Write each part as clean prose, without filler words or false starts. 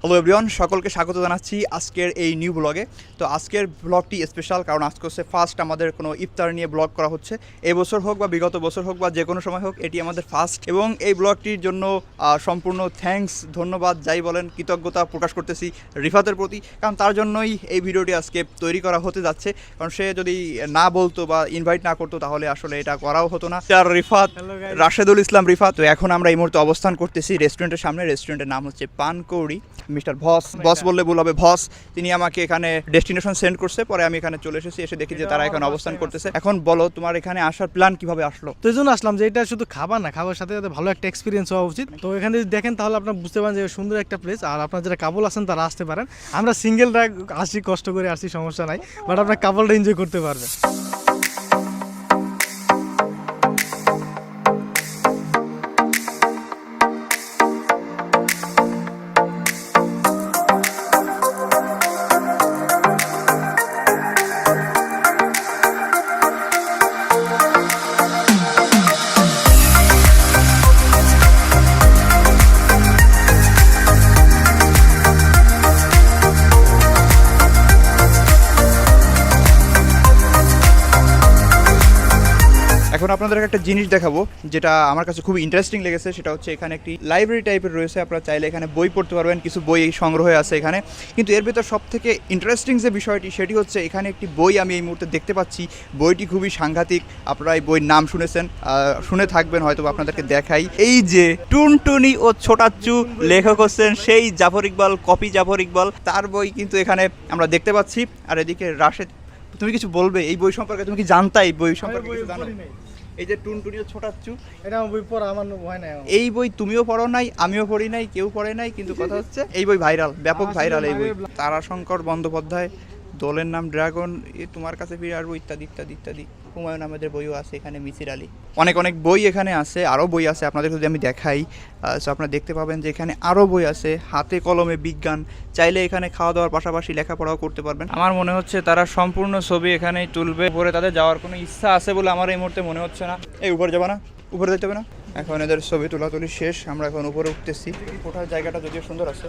Hello everyone, সকলকে স্বাগত জানাচ্ছি আজকের এই নিউ ব্লগে। তো আজকের ব্লগটি স্পেশাল, কারণ আজকে হচ্ছে ফার্স্ট আমাদের কোনো ইফতার নিয়ে ব্লগ করা হচ্ছে। এই বছর হোক বা বিগত বছর হোক বা যে কোনো সময় হোক, এটি আমাদের ফার্স্ট, এবং এই ব্লগটির জন্য সম্পূর্ণ থ্যাঙ্কস, ধন্যবাদ, যাই বলেন, কৃতজ্ঞতা প্রকাশ করতেছি রিফাতের প্রতি, কারণ তার জন্যই এই ভিডিওটি আজকে তৈরি করা হতে যাচ্ছে। কারণ সে যদি না বলতো বা ইনভাইট না করতো তাহলে আসলে এটা করাও হতো না। আর রিফাত, রাশেদুল ইসলাম রিফাত। তো এখন আমরা এই মুহূর্তে অবস্থান করতেছি রেস্টুরেন্টের সামনে। রেস্টুরেন্টের নাম হচ্ছে পানকৌড়ি। মিস্টার বস বললে ভুল হবে, ভস। তিনি আমাকে এখানে ডেস্টিনেশন সেন্ড করছে, পরে আমি এখানে চলে এসেছি, এসে দেখি যে তারা এখন অবস্থান করতেছে। এখন বলো, তোমার এখানে আসার প্ল্যান কিভাবে আসলো? তো এই জন্য আসলাম যে এটা শুধু খাবার না, খাবার সাথে সাথে ভালো একটা এক্সপিরিয়েন্স হওয়া উচিত। তো এখানে যদি দেখেন তাহলে আপনার বুঝতে পারেন যে সুন্দর একটা প্লেস। আর আপনার যারা কাপল আছেন তারা আসতে পারেন। আমরা সিঙ্গেলরা আসি, কষ্ট করে আসি, সমস্যা নাই, বাট আপনার কাপলটা এনজয় করতে পারবেন। এখন আপনাদের একটা জিনিস দেখাবো যেটা আমার কাছে খুব ইন্টারেস্টিং লেগেছে। সেটা হচ্ছে এখানে একটি লাইব্রেরি টাইপের রয়েছে। আপনারা চাইলে এখানে বই পড়তে পারবেন, কিছু বই সংগ্রহে আছে এখানে। কিন্তু এর ভিতর সব থেকে ইন্টারেস্টিং যে বিষয়টি, সেটি হচ্ছে এখানে একটি বই আমি এই মুহূর্তে দেখতে পাচ্ছি। বইটি খুবই সাংঘাতিক। আপনারা এই বইয়ের নাম শুনেছেন, শুনে থাকবেন হয়তো, আপনাদেরকে দেখাই। এই যে টুনটুনি ও ছোটাচ্চু, লেখক হচ্ছেন সেই জাফর ইকবাল, কপি জাফর ইকবাল। তার বই কিন্তু এখানে আমরা দেখতে পাচ্ছি। আর এদিকে রাশেদ, তুমি কিছু বলবে এই বই সম্পর্কে? তুমি কি জানতা এই বই সম্পর্কে? কিছু জানো? এই যে টুনটুনি ও ছোটাচ্চু, এটা বই পড়া আমার হয় না। এই বই তুমিও পড়ো নাই, আমিও পড়ি নাই, কেউ পড়ে নাই, কিন্তু কথা হচ্ছে এই বই ভাইরাল, ব্যাপক ভাইরাল এই বই। তারাশঙ্কর বন্দ্যোপাধ্যায়, দোলের নাম ড্রাগন, এ তোমার কাছে ফিরে আসবো, ইত্যাদি ইত্যাদি ইত্যাদি। হুমায়ুন আহমেদের বইও আছে এখানে, মিসির আলী, অনেক অনেক বই এখানে আছে। আরও বই আছে, আপনাদের যদি আমি দেখাই সো আপনারা দেখতে পাবেন যে এখানে আরও বই আছে। হাতে কলমে বিজ্ঞান, চাইলে এখানে খাওয়া দাওয়ার পাশাপাশি লেখাপড়াও করতে পারবেন। আমার মনে হচ্ছে তারা সম্পূর্ণ ছবি এখানেই তুলবে। উপরে তাদের যাওয়ার কোনো ইচ্ছা আছে বলে আমার এই মুহূর্তে মনে হচ্ছে না। এই উপরে যাবে না, উপরে যেতে হবে না। এখন এদের ছবি তোলাতুলি শেষ, আমরা এখন উপরে উঠতেছি। ওঠার জায়গাটা যদিও সুন্দর আছে,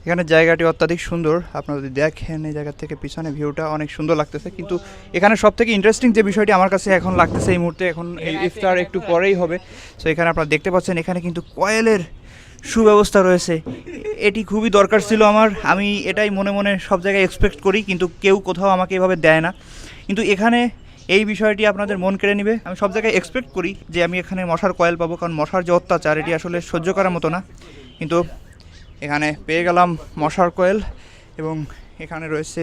এখানে জায়গাটি অত্যাধিক সুন্দর। আপনারা যদি দেখেন এই জায়গা থেকে পিছনে ভিউটা অনেক সুন্দর লাগতেছে। কিন্তু এখানে সব থেকে ইন্টারেস্টিং যে বিষয়টি আমার কাছে এখন লাগতেছে এই মুহূর্তে, এখন এই ইফতার একটু পরেই হবে, সো এখানে আপনারা দেখতে পাচ্ছেন এখানে কিন্তু কয়েলের সুব্যবস্থা রয়েছে। এটি খুবই দরকার ছিল আমার। আমি এটাই মনে মনে সব জায়গায় এক্সপেক্ট করি, কিন্তু কেউ কোথাও আমাকে এভাবে দেয় না। কিন্তু এখানে এই বিষয়টি আপনাদের মন কেড়ে নেবে। আমি সব জায়গায় এক্সপেক্ট করি যে আমি এখানে মশার কয়েল পাবো, কারণ মশার যে অত্যাচার এটি আসলে সহ্য করার মতো না। কিন্তু এখানে পেয়ে গেলাম মশার কয়েল, এবং এখানে রয়েছে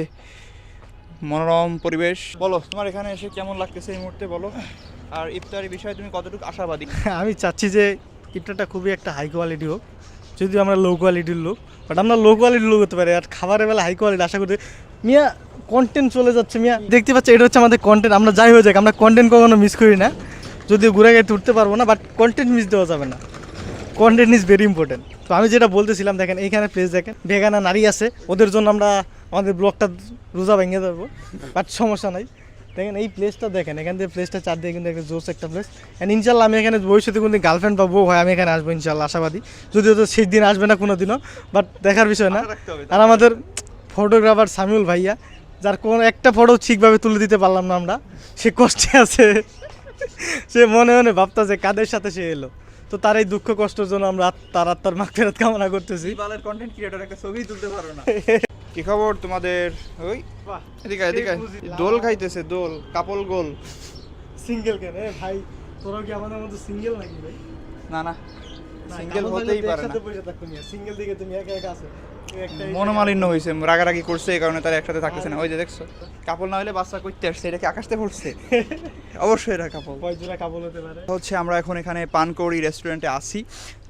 মনোরম পরিবেশ। বলো, তোমার এখানে এসে কেমন লাগতেছে এই মুহূর্তে বলো। আর ইফতারি বিষয়ে তুমি কতটুকু আশাবাদী? আমি চাচ্ছি যে ইফতারটা খুবই একটা হাই কোয়ালিটি হোক, যদিও আমরা লো কোয়ালিটির লোক, বাট আমরা লো কোয়ালিটির লোক হতে পারি। আর খাবারের বেলা হাই কোয়ালিটি আশা করি। মিয়া কন্টেন্ট চলে যাচ্ছে, মিয়া দেখতে পাচ্ছি এটা হচ্ছে আমাদের কন্টেন্ট। আমরা যাই হয়ে যাক, আমরা কন্টেন্ট কখনো মিস করি না। যদিও ঘুরে গাড়িতে উঠতে পারবো না, বাট কন্টেন্ট মিস দেওয়া যাবে না। Content is very important. তো আমি যেটা বলতেছিলাম, দেখেন এইখানে প্লেস দেখেন, ভেগানা নারী আছে, ওদের জন্য আমরা আমাদের ব্লগটা রোজা ভেঙে দেবো, বাট সমস্যা নাই। দেখেন এই প্লেসটা, দেখেন এখান থেকে প্লেসটা চারদিকে কিন্তু একটা জোস একটা প্লেস। অ্যান্ড ইনশাল্লাহ আমি এখানে ভবিষ্যতে কোনো গার্লফ্রেন্ড বা বউ হয় আমি এখানে আসবো ইনশাল্লাহ, আশাবাদী। যদিও তো সেই দিন আসবে না কোনো দিনও, বাট দেখার বিষয় না। আর আমাদের ফটোগ্রাফার সামিউল ভাইয়া, যার কোনো একটা ফটো ঠিকভাবে তুলে দিতে পারলাম না আমরা, সে কষ্টে আছে। সে মনে মনে ভাবতেছে কাদের সাথে সে এলো। তো তার এই দুঃখ কষ্টের জন্য আমরা তার আত্মার মাগফিরাত কামনা করতেছি। বালের কন্টেন্ট ক্রিয়েটর, একটা ছবি তুলতে পারো না। কি খবর তোমাদের? ওই এদিকে এদিকে দোল খাইতেছে, দোল কাপল গোল। সিঙ্গেল কেন ভাই? তোরা কি আমাদের মতো সিঙ্গেল নাকি ভাই? না না, সিঙ্গেল হতেই পারে না। সিঙ্গেল দিকে তুমি একা একা আছো, মনোমালিন্য হয়েছে, রাগারাগি করছে, এই কারণে তারা একসাথে থাকতেছে না। ওই যে দেখছো, কাপল না হলে বাচ্চা করতে আসছে, এটা কি আকাশতে পড়ছে? অবশ্যই এটা কাপল। কয়জোড়া কাপল হতে পারে? হচ্ছে আমরা এখন এখানে পানকৌড়ি রেস্টুরেন্টে আসি।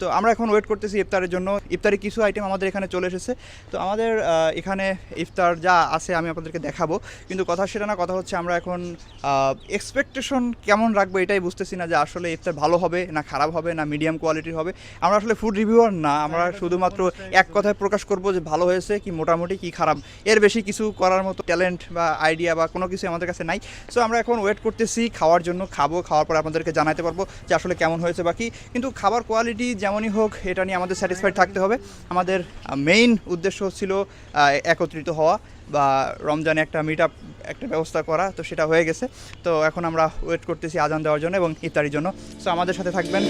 তো আমরা এখন ওয়েট করতেছি ইফতারের জন্য। ইফতারি কিছু আইটেম আমাদের এখানে চলে এসেছে। তো আমাদের এখানে ইফতার যা আছে আমি আপনাদেরকে দেখাবো, কিন্তু কথা সেটা না। কথা হচ্ছে আমরা এখন এক্সপেকটেশন কেমন রাখবো এটাই বুঝতেছি না, যে আসলে ইফতার ভালো হবে না খারাপ হবে না মিডিয়াম কোয়ালিটির হবে। আমরা আসলে ফুড রিভিউয়ার না, আমরা শুধুমাত্র এক কথায় প্রকাশ করব বলবো যে ভালো হয়েছে কি মোটামুটি কি খারাপ, এর বেশি কিছু করার মতো ট্যালেন্ট বা আইডিয়া বা কোনো কিছু আমাদের কাছে নাই। সো আমরা এখন ওয়েট করতেছি খাওয়ার জন্য, খাওয়ার পর আপনাদেরকে জানাতে পারবো যে আসলে কেমন হয়েছে বাকি। কিন্তু খাবার কোয়ালিটি যেমনই হোক এটা নিয়ে আমাদের স্যাটিসফাইড থাকতে হবে। আমাদের মেইন উদ্দেশ্য ছিল একত্রিত হওয়া বা রমজানে একটা মিট আপ একটা ব্যবস্থা করা, তো সেটা হয়ে গেছে। তো এখন আমরা ওয়েট করতেছি আজান দেওয়ার জন্য এবং ইফতারির জন্য। সো আমাদের সাথে থাকবেন।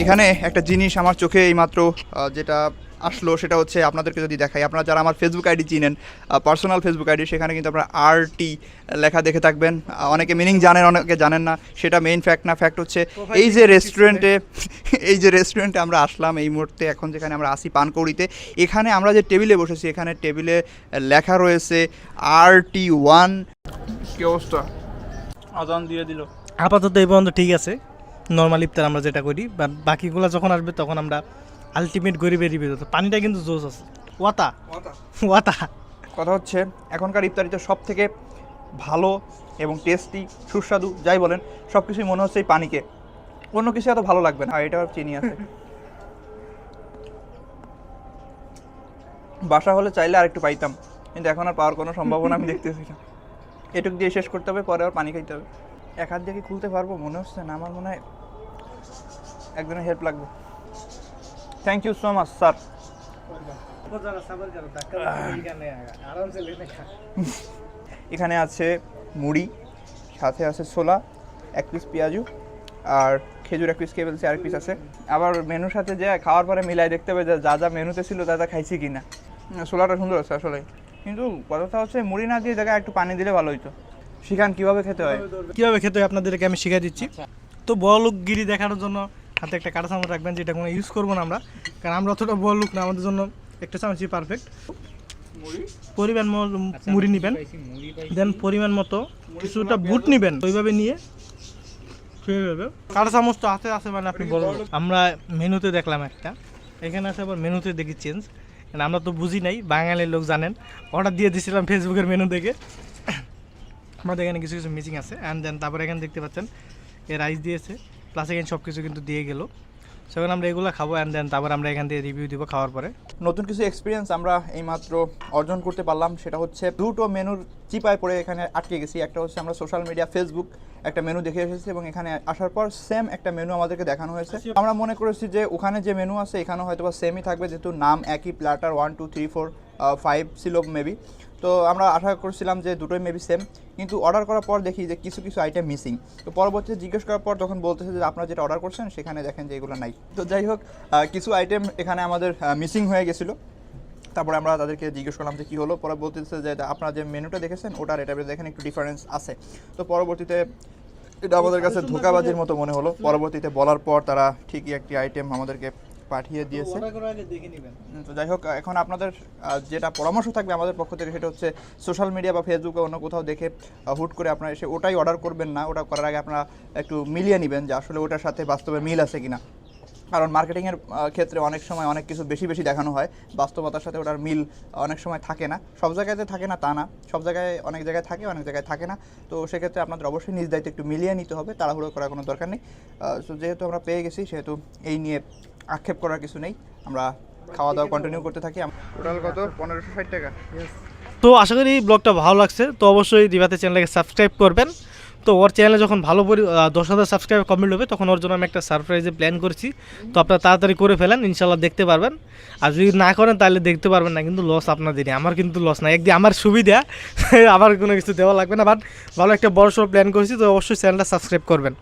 এখানে একটা জিনিস আমার চোখে এইমাত্র যেটা আসলো সেটা হচ্ছে আপনাদেরকে যদি দেখাই, আপনারা যারা আমার ফেসবুক আইডি চিনেন, পার্সোনাল ফেসবুক আইডি, সেখানে কিন্তু আপনারা RT লেখা দেখে থাকবেন। অনেকে মিনিং জানেন, অনেকে জানেন না, সেটা মেইন ফ্যাক্ট না। ফ্যাক্ট হচ্ছে এই যে রেস্টুরেন্টে আমরা আসলাম এই মুহূর্তে, এখন যেখানে আমরা আসি পানকৌড়িতে, এখানে আমরা যে টেবিলে বসেছি এখানে টেবিলে লেখা রয়েছে RT1। কি অবস্থা, আজান দিয়ে দিল। আপাতত এই পর্যন্ত ঠিক আছে, নর্মাল ইফতার আমরা যেটা করি, বাট বাকিগুলো যখন আসবে তখন আমরা আলটিমেট গরিবের রিভিউ। পানিটা কিন্তু জোস আছে, ওয়াতা। কথা হচ্ছে এখনকার ইফতারিতে সব থেকে ভালো এবং টেস্টি সুস্বাদু যাই বলেন সব কিছুই মনে হচ্ছে এই পানিকে, অন্য কিছু এত ভালো লাগবে না। আর এটা চিনি আছে, বাসা হলে চাইলে আর একটু পাইতাম, কিন্তু এখন আর পাওয়ার কোনো সম্ভাবনা আমি দেখতেছি না। এটুক দিয়ে শেষ করতে হবে, পরে আবার পানি খাইতে হবে। এক হাত দিয়ে কি খুলতে পারবো মনে হচ্ছে না, আমার মনে হয় একজনের হেল্প লাগবে। Thank you so much sir. এখানে আছে মুড়ি, সাথে আছে ছোলা, 1 পিস পেঁয়াজু, আর খেজুর 1 পিস, কেবলসি 1 পিস আছে। আবার মেনুর সাথে যে খাওয়ার পরে মিলাই দেখতে হবে যে যা যা মেনুতে ছিল তা খাইছি কি না। ছোলাটা সুন্দর আছে আসলে, কিন্তু কথাটা হচ্ছে মুড়ি না দিয়ে জায়গায় একটু পানি দিলে ভালো হইতো। শিখান কীভাবে খেতে হয়। আপনাদেরকে আমি শিখিয়ে দিচ্ছি। তো বড়লোকগিরি দেখানোর জন্য হাতে একটা কাঁটা চামচ রাখবেন, যেটা কোনো ইউজ করবো না আমরা, কারণ আমরা অতটা বড় লোক না, আমাদের জন্য একটা চামচই পারফেক্ট। পরিমাণ মুড়ি নেবেন, দেন পরিমাণ মতো কিছুটা বুট নেবেন, ওইভাবে নিয়ে কাঁটা চামচ তো হাতে আছে মানে আপনি বড়। আমরা মেনুতে দেখলাম একটা, এখানে আছে আবার মেনুতে দেখি চেঞ্জ, আমরা তো বুঝি নাই, বাঙালির লোক জানেন, অর্ডার দিয়ে দিয়েছিলাম ফেসবুকের মেনু দেখে। আমাদের এখানে কিছু কিছু মিসিং আছে। অ্যান্ড দেন তারপরে এখানে দেখতে পাচ্ছেন এ রাইস দিয়েছে, প্লাস এখানে সব কিছু কিন্তু দিয়ে গেল। সেখানে আমরা এগুলো খাবো, অ্যান্ড দেন তারপর আমরা এখান থেকে রিভিউ দিব খাওয়ার পরে। নতুন কিছু এক্সপিরিয়েন্স আমরা এইমাত্র অর্জন করতে পারলাম, সেটা হচ্ছে দুটো মেনুর চিপায় পড়ে এখানে আটকে গেছি। একটা হচ্ছে আমরা সোশ্যাল মিডিয়া ফেসবুক একটা মেনু দেখে এসেছি এবং এখানে আসার পর সেম একটা মেনু আমাদেরকে দেখানো হয়েছে। আমরা মনে করেছি যে ওখানে যে মেনু আছে এখানেও হয়তো বা সেমই থাকবে, যেহেতু নাম একই, প্ল্যাটার 1 2 3 4 5 ছিল মেবি। তো আমরা আশা করছিলাম যে দুটোই মেবি সেম, কিন্তু অর্ডার করার পর দেখি যে কিছু কিছু আইটেম মিসিং। তো পরবর্তীতে জিজ্ঞেস করার পর তখন বলতেছে যে আপনারা যেটা অর্ডার করছেন সেখানে দেখেন যে এগুলো নাই। তো যাই হোক, কিছু আইটেম এখানে আমাদের মিসিং হয়ে গেছিলো। তারপরে আমরা তাদেরকে জিজ্ঞেস করলাম যে কী হলো, পরে বলতেছে যে আপনারা যে মেনুটা দেখেছেন ওটার এটা দেখেন একটু ডিফারেন্স আছে। তো পরবর্তীতে এটা আমাদের কাছে ধোঁকাবাজির মতো মনে হলো। পরবর্তীতে বলার পর তারা ঠিকই একটি আইটেম আমাদেরকে পাঠিয়ে দিয়েছে। তো যাই হোক, এখন আপনাদের যেটা পরামর্শ থাকবে আমাদের পক্ষ থেকে সেটা হচ্ছে সোশ্যাল মিডিয়া বা ফেসবুকে অন্য কোথাও দেখে হুট করে আপনারা এসে ওটাই অর্ডার করবেন না। ওটা করার আগে আপনারা একটু মিলিয়ে নেবেন যে আসলে ওটার সাথে বাস্তবে মিল আছে কিনা, কারণ মার্কেটিংয়ের ক্ষেত্রে অনেক সময় অনেক কিছু বেশি বেশি দেখানো হয়, বাস্তবতার সাথে ওটার মিল অনেক সময় থাকে না। সব জায়গাতে থাকে না তা না, সব জায়গায় অনেক জায়গায় থাকে, অনেক জায়গায় থাকে না। তো সেক্ষেত্রে আপনাদের অবশ্যই নিজ দায়িত্বে একটু মিলিয়ে নিতে হবে, তাড়াহুড়ো করার কোনো দরকার নেই। তো যেহেতু আমরা পেয়ে গেছি সেহেতু এই নিয়ে আক্ষেপ করার কিছু নেই, আমরা খাওয়া দাওয়া কন্টিনিউ করতে থাকি। টোটাল কত 1560 টাকা। তো আশা করি ব্লগটা ভালো লাগছে, তো অবশ্যই দিবাতে চ্যানেলকে সাবস্ক্রাইব করবেন। তো ওর চ্যানেলে যখন ভালো 10,000 সাবস্ক্রাইব কমপ্লিট হবে তখন ওর জন্য আমি একটা সারপ্রাইজে প্ল্যান করছি। তো আপনারা তাড়াতাড়ি করে ফেলেন, ইনশাল্লাহ দেখতে পারবেন। আর যদি না করেন তাহলে দেখতে পারবেন না, কিন্তু লস আপনাদেরই, আমার কিন্তু লস না। একদিন আমার সুবিধা, আমার কোনো কিছু দেওয়া লাগবে না, বাট ভালো একটা বড় সড়ো প্ল্যান করছি। তো অবশ্যই চ্যানেলটা সাবস্ক্রাইব করবেন।